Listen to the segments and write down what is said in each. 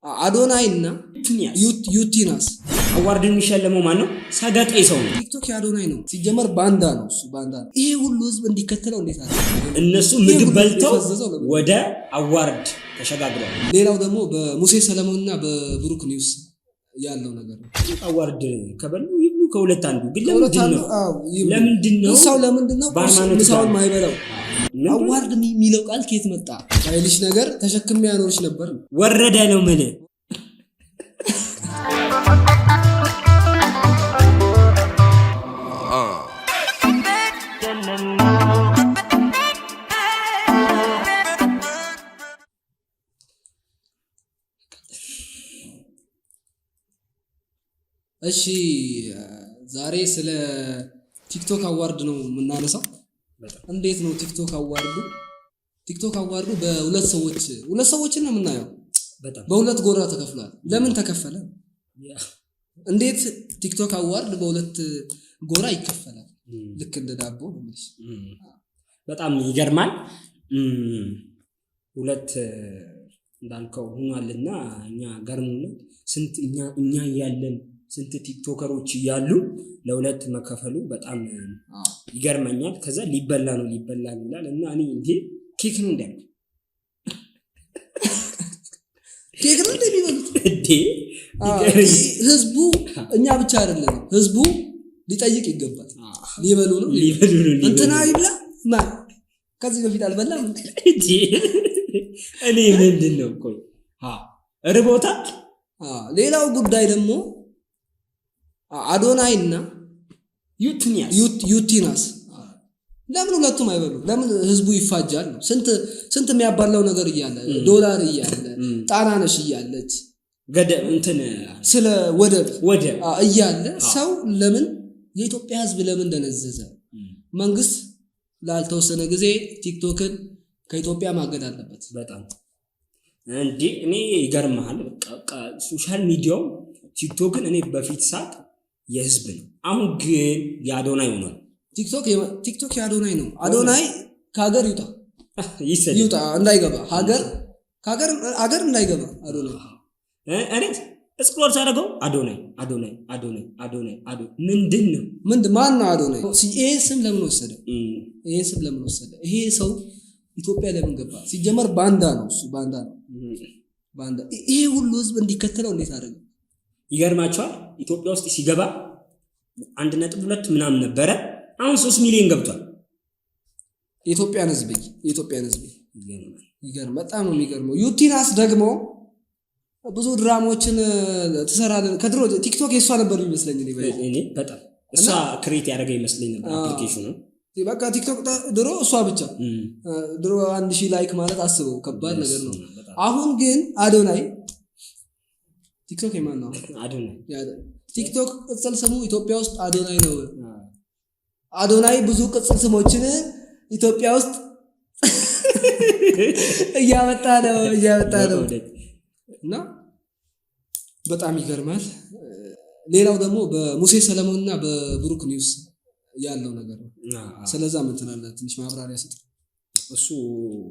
አዶናይ እና ዩቲናስ አዋርድ የሚሸለመው ማን ነው? ሰገጤ ሰው ነው። ቲክቶክ የአዶናይ ነው። ሲጀመር ባንዳ ነው እሱ ባንዳ ነው። ይሄ ሁሉ ህዝብ እንዲከተለው እንዴት አለ? እነሱ ምግብ በልተው ወደ አዋርድ ተሸጋግረዋል። ሌላው ደግሞ በሙሴ ሰለሞንና በብሩክ ኒውስ ያለው ነገር ነው። አዋርድ ከበሉ ይብሉ ከሁለት አንዱ። ግን ለምንድነው ሰው ለምንድነው ምሳውን ማይበላው? አዋርድ የሚለው ቃል ከየት መጣ? አይልሽ ነገር ተሸክሜ ያኖርሽ ነበር ወረደ ነው ምን እሺ ዛሬ ስለ ቲክቶክ አዋርድ ነው የምናነሳው። እንዴት ነው ቲክቶክ አዋርዱ በሁለት ሰዎችን ነው የምናየው። በሁለት ጎራ ተከፍሏል። ለምን ተከፈለ? እንዴት ቲክቶክ አዋርድ በሁለት ጎራ ይከፈላል? ልክ እንደ ዳቦ ነው ማለት። በጣም ይገርማል። ሁለት እንዳልከው ሆኗልና እኛ ገርሞና ስንት እኛ ያለን ስንት ቲክቶከሮች እያሉ ለሁለት መከፈሉ በጣም ይገርመኛል። ከዛ ሊበላ ነው ይላል እና እኔ እንዴ ኬክ ነው እንዳልኩ ኬክ ነው እንደሚበሉት እንዴ ህዝቡ እኛ ብቻ አይደለም ህዝቡ ሊጠይቅ ይገባል። ሊበሉ ነው እንትና ይብላ ማን ከዚህ በፊት አልበላም እንዴ እኔ ምንድነው ቆይ ርቦታ። ሌላው ጉዳይ ደግሞ አዶናይ እና ዩቲናስ ለምን ሁለቱም አይበሉ? ለምን ህዝቡ ይፋጃል? ስንት የሚያባላው ነገር እያለ ዶላር እያለ ጣናነሽ እያለች ስለ ወደብ እያለ ሰው ለምን የኢትዮጵያ ህዝብ ለምን ደነዘዘ? መንግስት ላልተወሰነ ጊዜ ቲክቶክን ከኢትዮጵያ ማገድ አለበት። በጣም እንዴ እኔ ይገርማል። በቃ ሶሻል ሚዲያው ቲክቶክን እኔ በፊት ሳቅ የህዝብ ነው። አሁን ግን የአዶናይ ሆኗል። ቲክቶክ የአዶናይ ነው። አዶናይ ከሀገር ይውጣ እንዳይገባ ሀገር እንዳይገባ አዶናይ እኔ ስክሮል ሳደርገው አዶናይ ምንድነው ማን ነው አዶናይ? ይሄ ስም ለምን ወሰደ? ይሄ ሰው ኢትዮጵያ ለምን ገባ? ሲጀመር ባንዳ ነው እሱ ባንዳ ነው። ይሄ ሁሉ ህዝብ እንዲከተለው እንዴት አደረገ? ይገርማቸዋል። ኢትዮጵያ ውስጥ ሲገባ 1.2 ምናምን ነበረ። አሁን 3 ሚሊዮን ገብቷል። የኢትዮጵያን ህዝብ ይገርም። በጣም ነው የሚገርመው። ዩቲናስ ደግሞ ብዙ ድራማዎችን ተሰራለን ከድሮ ቲክቶክ የሷ ነበር ይመስለኝ እኔ በጣም እሷ ክሬት ያደረገ ይመስለኝ ነበር አፕሊኬሽኑ። በቃ ቲክቶክ ድሮ እሷ ብቻ ድሮ 1000 ላይክ ማለት አስበው ከባድ ነገር ነው። አሁን ግን አዶናይ ቲክቶክ የማን ነው? አዶናይ ቲክቶክ ቅጽል ስሙ ኢትዮጵያ ውስጥ አዶናይ ነው። አዶናይ ብዙ ቅጽል ስሞችን ኢትዮጵያ ውስጥ እያመጣ ነው እና በጣም ይገርማል። ሌላው ደግሞ በሙሴ ሰለሞንና በብሩክ ኒውስ ያለው ነገር ነው። ስለዛ ምን ትላለህ? ትንሽ ማብራሪያ ስጥ። እሱ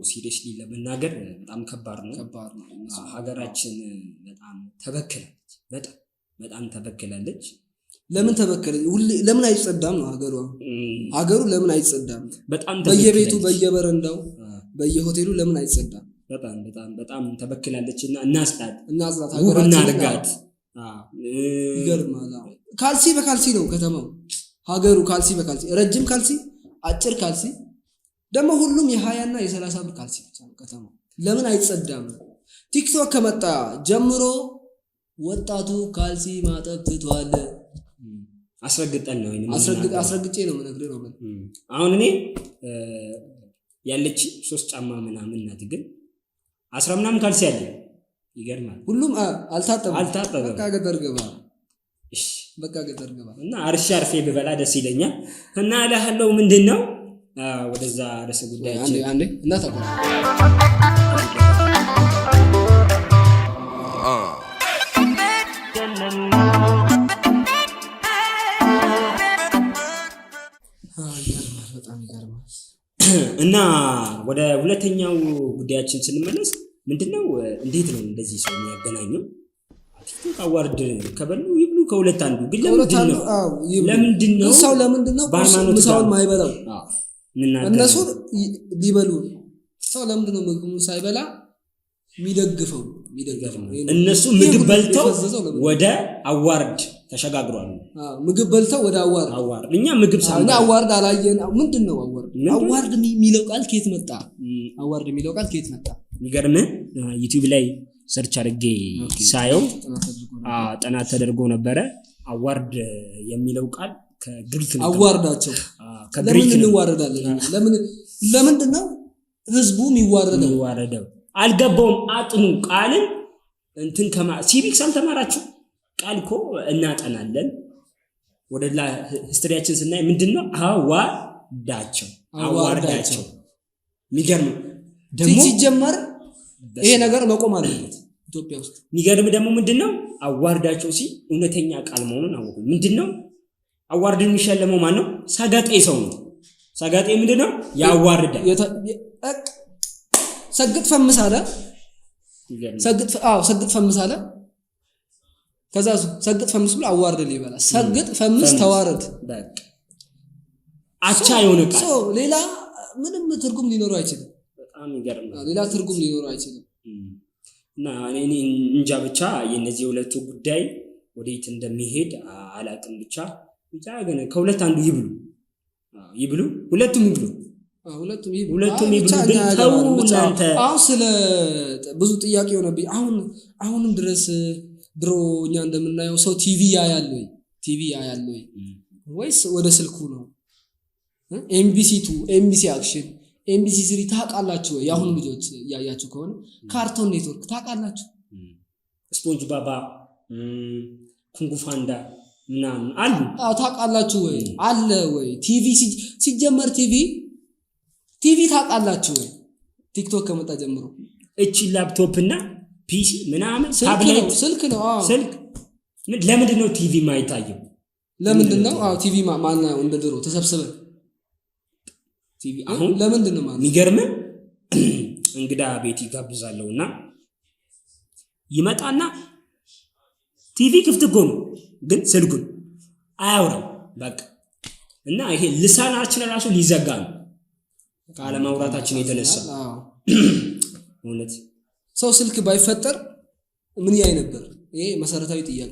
ሲሪየስሊ ለመናገር በጣም ከባድ ነው። ሀገራችን በጣም ተበክላለች። በጣም ተበክላለች። ለምን ተበከለ? ለምን አይጸዳም ነው ሀገሩ ለምን አይጸዳም? በየቤቱ በየበረንዳው በየሆቴሉ ለምን አይጸዳም? በጣም ተበክላለችና እናጽዳት ሀገራችን አድርጋት። ይገርማል። ካልሲ በካልሲ ነው ከተማው ሀገሩ ካልሲ በካልሲ ረጅም ካልሲ አጭር ካልሲ ደግሞ ሁሉም የ20 እና የ30 ብር ካልሲ ብቻ ነው ከተማው። ለምን አይጸዳም? ቲክቶክ ከመጣ ጀምሮ ወጣቱ ካልሲ ማጠብ ትቷል። አስረግጠን ነው አስረግጬ ነው የምነግርህ ነው። አሁን እኔ ያለች 3 ጫማ ምናምን ናት፣ ግን 10 ምናምን ካልሲ አለ። ይገርማል። ሁሉም አልታጠበም። በቃ ገጠር ገባ እና አርፌ ብበላ ደስ ይለኛል። እና እልሃለሁ ምንድነው ወደዛ ርዕሰ ጉዳያችን አንዴ እናታውቁ እና ወደ ሁለተኛው ጉዳያችን ስንመለስ ምንድነው እንዴት ነው እንደዚህ ሰው የሚያገናኘው? ቲክቶክ አዋርድ ከበሉ ይብሉ ከሁለት አንዱ ግን ለምንድነው ሰው ለምንድነው ምሳውን ማይበላው? እነሱ ሊበሉ ሰው ለምንድነው ምግቡን ሳይበላ የሚደግፈው? እነሱ ምግብ በልተው ወደ አዋርድ ተሸጋግሯል። ምግብ በልተው ወደ አዋርድ እኛ ምግብ ሳይሆን አዋርድ አላየን። ምንድነው አዋርድ የሚለው ቃል ከየት መጣ? አዋርድ የሚለው ቃል ከየት መጣ? የሚገርምህ ዩቲዩብ ላይ ሰርች አድርጌ ሳየው ጥናት ተደርጎ ነበረ። አዋርድ የሚለው ቃል ከግሪክ ነው። አዋርዳቸው ለምን እንዋረዳለን? ለምንድነው ህዝቡ የሚዋረደው? አልገባውም። አጥኑ ቃልን እንትን ሲቪክስ አልተማራችሁ? ቃል እኮ እናጠናለን። ወደላ ሂስትሪያችን ስናይ ምንድነው አዋርዳቸው። የሚገርም ደግሞ ሲጀመር ይሄ ነገር መቆም አለበት ኢትዮጵያ ውስጥ። የሚገርም ደግሞ ምንድነው አዋርዳቸው ሲል እውነተኛ ቃል መሆኑን አወቁ። ምንድነው አዋርድ የሚሸለመው ማን ነው? ሰጋጤ ሰው ነው። ሰጋጤ ምንድነው ያዋርዳል። ሰግጥ ፈምስ አለ። ሰግጥ ፈምስ አለ። ከዛ ሰግጥ ፈምስ ብሎ አዋርድ ሊበላ። ሰግጥ ፈምስ ተዋረድ። በቃ አቻ የሆነ ቃል ሌላ ምንም ትርጉም ሊኖረው አይችልም። በጣም ይገርማል። ሌላ ትርጉም ሊኖረው አይችልም። እና እኔ እንጃ ብቻ የነዚህ ሁለቱ ጉዳይ ወዴት እንደሚሄድ አላቅም። ብቻ ግን ከሁለት አንዱ ይብሉ ሁለቱም ይብሉ። አሁን ስለ ብዙ ጥያቄ ሆነብኝ። አሁንም ድረስ ድሮ እኛ እንደምናየው ሰው ቲቪ ያያል ወይ ወይስ ወደ ስልኩ ነው? ኤምቢሲ 2 ኤምቢሲ አክሽን ኤምቢሲ 3 ታውቃላችሁ ወይ? የአሁኑ ልጆች ያያችሁ ከሆነ ካርቶን ኔትወርክ ታውቃላችሁ? ስፖንጅ ባባ ኩንጉ ፋንዳ ምናምን አሉ። ታውቃላችሁ ወይ? አለ ወይ? ቲቪ ሲጀመር ቲቪ ታውቃላችሁ ወይ? ቲክቶክ ከመጣ ጀምሮ እቺ ላፕቶፕ እና ፒሲ ምናምን ታብሌት ስልክ ነው። ለምንድን ነው ቲቪ ማይታየው? ለምንድን ነው ቲቪ ማናየው? እንደ ድሮ ተሰብስበን ቲቪ አሁን ለምንድን ነው ማለት የሚገርም እንግዳ ቤት ይጋብዛለውና ይመጣና ቲቪ ክፍት እኮ ነው ግን ስልኩን አያወራም። በቃ እና ይሄ ልሳናችን ራሱ ሊዘጋ ነው ካለ ማውራታችን የተነሳ። እውነት ሰው ስልክ ባይፈጠር ምን ያይ ነበር? ይሄ መሰረታዊ ጥያቄ።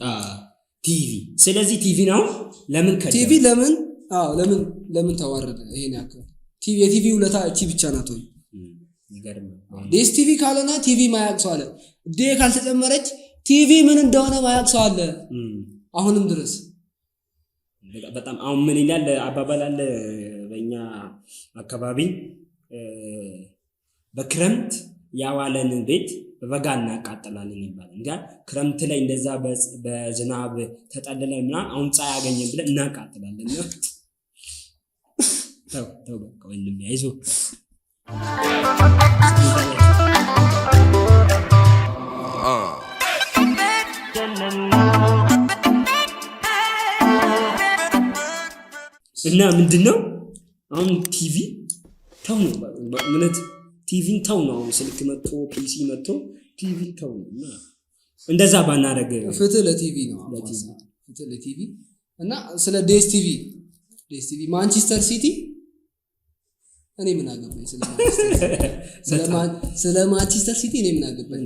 ቲቪ ስለዚህ ቲቪ ነው ለምን ቲቪ ለምን ተዋረደ? ይሄን ያክል የቲቪ ውለታ እቺ ብቻ ናት ወይ? ይገርማል። ዴስ ቲቪ ካለና ቲቪ ማያቅ ሰው አለ። ዴ ካልተጨመረች ቲቪ ምን እንደሆነ ማያቅ ሰው አለ አሁንም ድረስ። በጣም አሁን ምን ይላል አባባል አለ በእኛ አካባቢ በክረምት ያዋለን ቤት በበጋ እናቃጥላለን ይባላል። እንዴ ክረምት ላይ እንደዛ በዝናብ ተጠልለንና አሁን ፀሐይ ያገኘን ብለን እናቃጥላለን። ተው በቃ ወንድም ያይዞ እና ምንድነው አሁን ቲቪ ተው ነው ማለት ቲቪን ተው ነው። ስልክ መጥቶ ፒሲ መጥቶ ቲቪ ተው ነው። እና እንደዛ ባናረግ ፍትህ ለቲቪ ነው። ፍትህ ለቲቪ እና ስለ ዴስ ቲቪ ማንቸስተር ሲቲ እኔ ምን አገባኝ? ስለ ማንቸስተር ሲቲ እኔ ምን አገባኝ?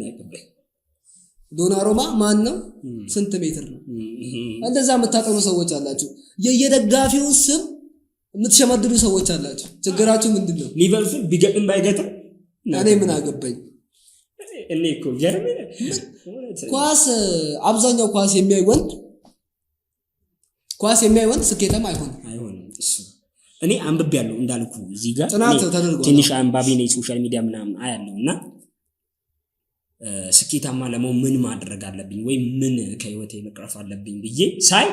ዶናሩማ ማን ነው? ስንት ሜትር ነው? እንደዛ የምታጠኑ ሰዎች አላችሁ። የየደጋፊው ስም የምትሸመድዱ ሰዎች አላችሁ። ችግራችሁ ምንድነው? ሊቨርፑል ቢገጥም ባይገጥም እኔ ምን አገባኝ? እኔ እኮ ገርም ኳስ አብዛኛው ኳስ የሚያይ ወንድ ስኬታማ አይሆንም። እሱ እኔ አንብቤያለሁ እንዳልኩ እዚህ ጋር ትንሽ አንባቢ ነኝ። ሶሻል ሚዲያ ምናምን አያለውና ስኬታማ ለመሆን ምን ማድረግ አለብኝ ወይ ምን ከህይወቴ መቅረፍ አለብኝ ብዬ ሳይ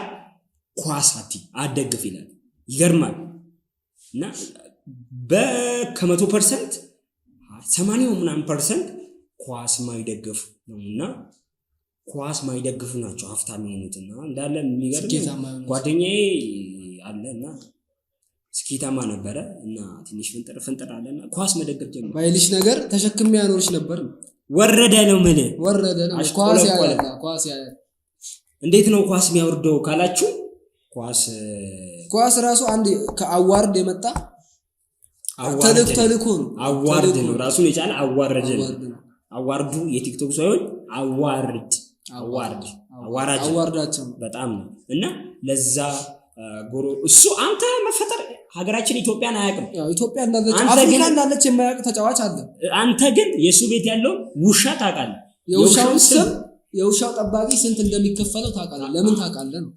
ኳስ አትደግፍ ይላል። ይገርማል። እና በ100% 80% ኳስ ማይደግፍ ነውና ኳስ ማይደግፉ ናቸው ሀብታም የሆኑትና እንዳለ የሚገርም ጓደኛዬ አለና ስኬታማ ነበረ እና ትንሽ ፍንጥር አለና ኳስ መደገፍ ጀመረ። ባይልሽ ነገር ተሸክሜ ያኖርሽ ነበር። ወረደ ነው ምን ወረደ ነው ኳስ ያለ እንዴት ነው ኳስ የሚያወርደው ካላችሁ ኳስ ራሱ አንድ ከአዋርድ የመጣ ተልእኮ ነው። አዋርድ ነው ራሱን የቻለ አዋረደ ነው። አዋርዱ የቲክቶክ ሳይሆን አዋራዳቸው በጣም ነው እና ለዛ ጎሮ እሱ አንተ መፈጠር ሀገራችን ኢትዮጵያን አያውቅም። ኢትዮጵያ እንዳለች አፍሪካ እንዳለች የማያውቅ ተጫዋች አለ። አንተ ግን የሱ ቤት ያለው ውሻ ታውቃለህ። የውሻው ጠባቂ ስንት እንደሚከፈለው ታውቃለህ። ለምን ታውቃለህ ነው።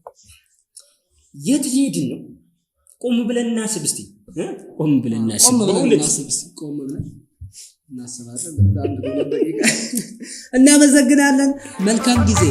የት ሊሄድን ነው? ቆም ብለን እናስብ እስቲ። ቆም ብለን እናስባለን። እናመሰግናለን። መልካም ጊዜ